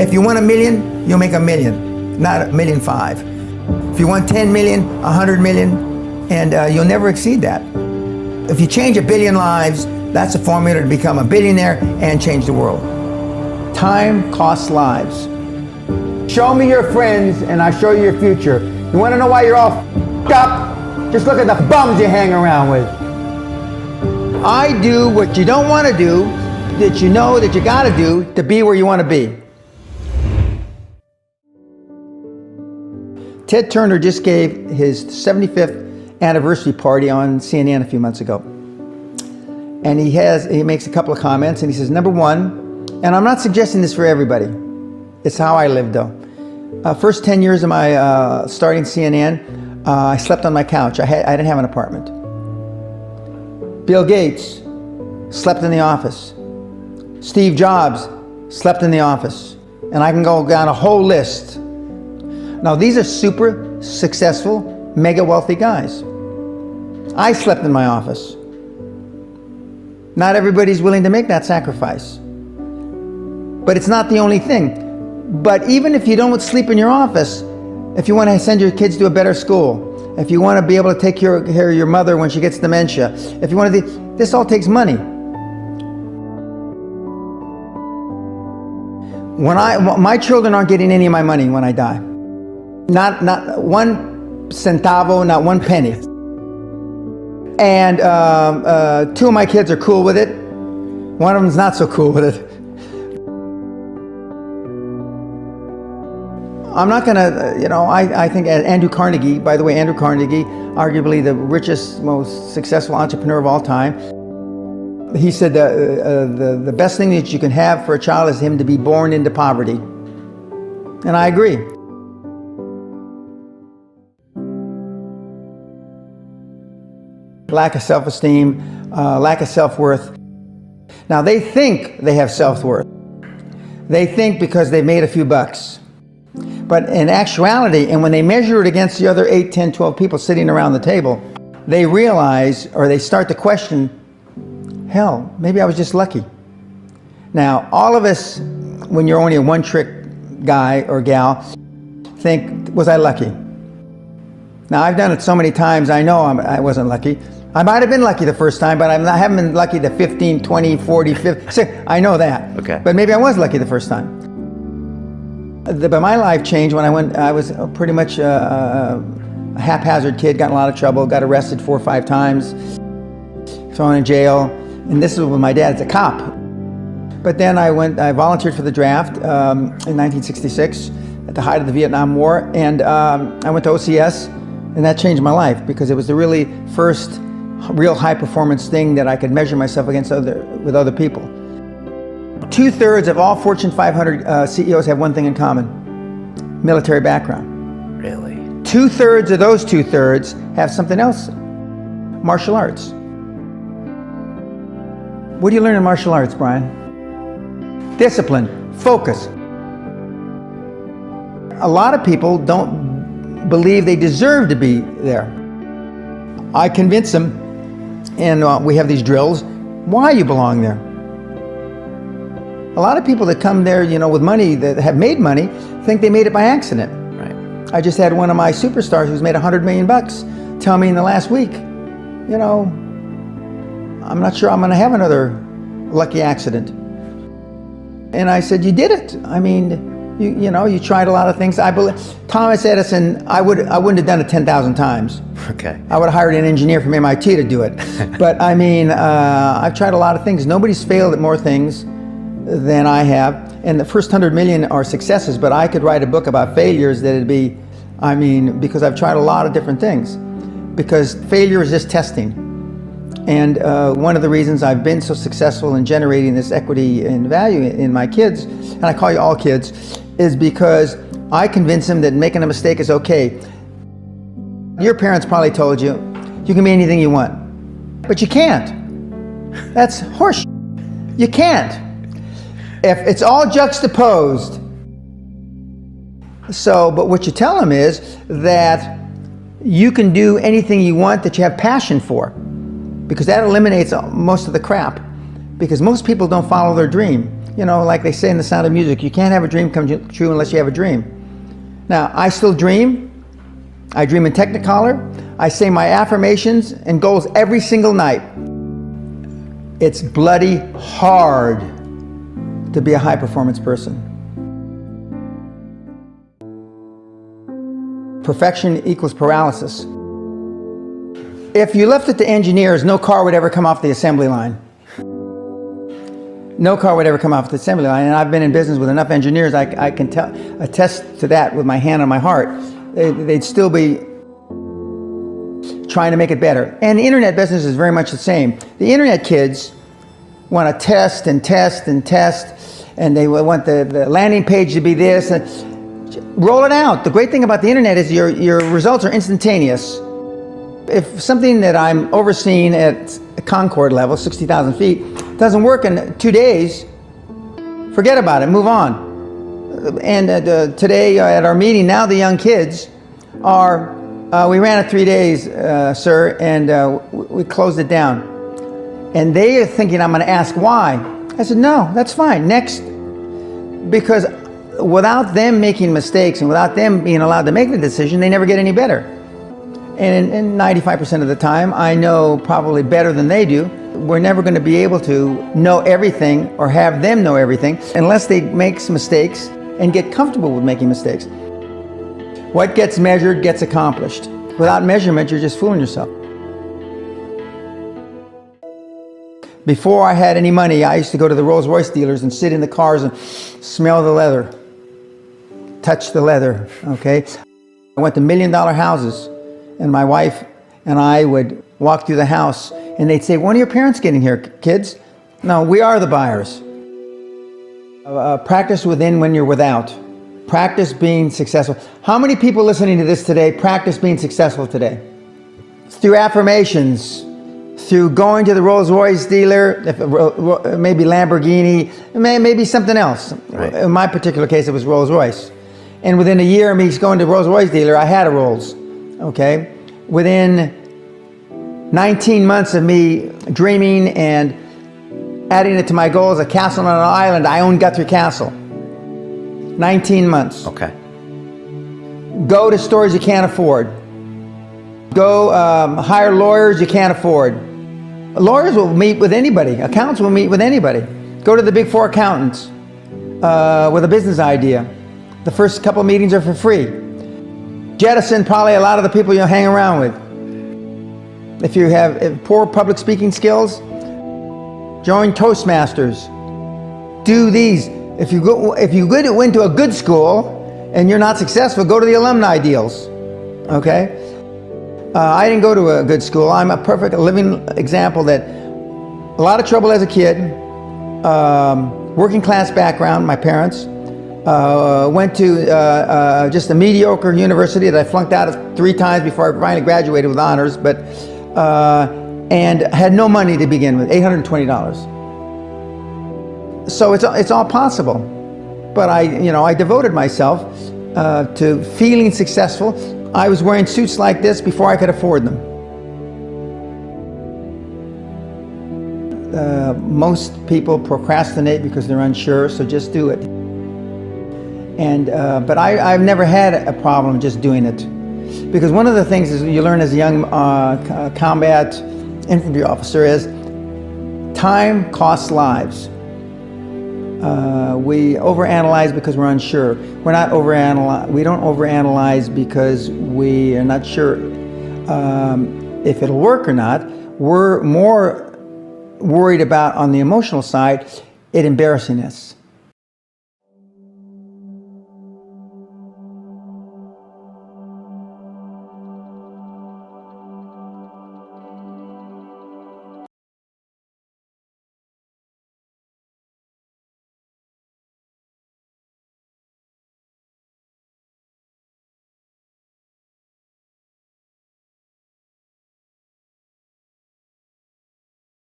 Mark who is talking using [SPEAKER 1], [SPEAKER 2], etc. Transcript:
[SPEAKER 1] If you want $1 million, you'll make $1 million, not $1.5 million. If you want 10 million, 100 million, and you'll never exceed that. If you change 1 billion lives, that's a formula to become a billionaire and change the world. Time costs lives. Show me your friends and I'll show you your future. You want to know why you're all f***ed up? Just look at the bums you hang around with. I do what you don't want to do, that you know that you got to do to be where you want to be. Ted Turner just gave his 75th anniversary party on CNN a few months ago. And he makes a couple of comments, and he says, number one, and I'm not suggesting this for everybody, it's how I live though. First 10 years of my starting CNN, I slept on my couch. I didn't have an apartment. Bill Gates slept in the office. Steve Jobs slept in the office. And I can go down a whole list. Now these are super successful, mega wealthy guys. I slept in my office. Not everybody's willing to make that sacrifice. But it's not the only thing. But even if you don't sleep in your office, if you want to send your kids to a better school, if you want to be able to take care of your mother when she gets dementia, if you want to, this all takes money. My children aren't getting any of my money when I die. Not one centavo, not one penny. And 2 of my kids are cool with it. One of them's not so cool with it. I'm not gonna, I think Andrew Carnegie, by the way, Andrew Carnegie, arguably the richest, most successful entrepreneur of all time, he said the best thing that you can have for a child is him to be born into poverty. And I agree. Lack of self-esteem, lack of self-worth. Now they think they have self-worth. They think because they've made a few bucks. But in actuality, and when they measure it against the other 8, 10, 12 people sitting around the table, they realize, or they start to question, hell, maybe I was just lucky. Now, all of us, when you're only a one-trick guy or gal, think, was I lucky? Now, I've done it so many times, I know I wasn't lucky. I might have been lucky the first time, but I haven't been lucky the 15, 20, 40, 50, I know that.
[SPEAKER 2] Okay.
[SPEAKER 1] But maybe I was lucky the first time. But my life changed when I was pretty much a haphazard kid, got in a lot of trouble, got arrested 4 or 5 times, thrown in jail, and this was when my dad's a cop. But then I volunteered for the draft in 1966 at the height of the Vietnam War, and I went to OCS, and that changed my life because it was the really first real high performance thing that I could measure myself against with other people. 2/3 of all Fortune 500 CEOs have one thing in common: military background.
[SPEAKER 2] Really?
[SPEAKER 1] 2/3 of those 2/3 have something else: martial arts. What do you learn in martial arts, Brian? Discipline, focus. A lot of people don't believe they deserve to be there. I convince them, and we have these drills, why you belong there. A lot of people that come there, with money, that have made money, think they made it by accident.
[SPEAKER 2] Right.
[SPEAKER 1] I just had one of my superstars who's made $100 million tell me in the last week, I'm not sure I'm going to have another lucky accident. And I said, you did it. I mean, you tried a lot of things. I believe Thomas Edison, I wouldn't have done it 10,000 times.
[SPEAKER 2] Okay.
[SPEAKER 1] I would have hired an engineer from MIT to do it. But I mean, I've tried a lot of things. Nobody's failed at more things than I have, and the first 100 million are successes, but I could write a book about failures that'd be, because I've tried a lot of different things. Because failure is just testing. And one of the reasons I've been so successful in generating this equity and value in my kids, and I call you all kids, is because I convince them that making a mistake is okay. Your parents probably told you, you can be anything you want, but you can't. That's horseshit. You can't. If it's all juxtaposed. But what you tell them is that you can do anything you want that you have passion for, because that eliminates most of the crap. Because most people don't follow their dream. You know, like they say in The Sound of Music, you can't have a dream come true unless you have a dream. Now, I still dream. I dream in Technicolor. I say my affirmations and goals every single night. It's bloody hard to be a high-performance person. Perfection equals paralysis. If you left it to engineers, no car would ever come off the assembly line. No car would ever come off the assembly line, and I've been in business with enough engineers, I can attest to that with my hand on my heart. They'd still be trying to make it better. And the internet business is very much the same. The internet kids want to test and test and test, and they want the landing page to be this. And roll it out. The great thing about the internet is your results are instantaneous. If something that I'm overseeing at Concord level, 60,000 feet, doesn't work in 2 days, forget about it, move on. And today at our meeting, now the young kids are, we ran it 3 days, sir, and we closed it down. And they are thinking I'm going to ask why. I said, no, that's fine, next. Because without them making mistakes and without them being allowed to make the decision, they never get any better. And 95% of the time, I know probably better than they do. We're never going to be able to know everything or have them know everything unless they make some mistakes and get comfortable with making mistakes. What gets measured gets accomplished. Without measurement, you're just fooling yourself. Before I had any money, I used to go to the Rolls-Royce dealers and sit in the cars and smell the leather, touch the leather, okay? I went to $1 million houses. And my wife and I would walk through the house and they'd say, when are your parents getting here, kids? No, we are the buyers. Practice within when you're without. Practice being successful. How many people listening to this today practice being successful today? Through affirmations, through going to the Rolls-Royce dealer, maybe Lamborghini, maybe something else. Right. In my particular case, it was Rolls-Royce. And within a year of me going to Rolls-Royce dealer, I had a Rolls. Okay, within 19 months of me dreaming and adding it to my goals, a castle on an island, I own Guthrie Castle. 19 months.
[SPEAKER 2] Okay.
[SPEAKER 1] Go to stores you can't afford. Go hire lawyers you can't afford. Lawyers will meet with anybody. Accountants will meet with anybody. Go to the big 4 accountants with a business idea. The first couple of meetings are for free. Jettison probably a lot of the people you'll hang around with. If you have poor public speaking skills, join Toastmasters. Do these. If you went to a good school and you're not successful, go to the alumni deals. Okay? I didn't go to a good school. I'm a perfect living example that a lot of trouble as a kid, working class background, my parents. Went to just a mediocre university that I flunked out of 3 times before I finally graduated with honors, but and had no money to begin with, $820. So it's all possible, but I devoted myself to feeling successful. I was wearing suits like this before I could afford them. Most people procrastinate because they're unsure, so just do it. And but I've never had a problem just doing it, because one of the things is you learn as a young combat infantry officer is time costs lives. We overanalyze because we're unsure. We don't overanalyze because we are not sure if it'll work or not. We're more worried about, on the emotional side, it embarrassing us.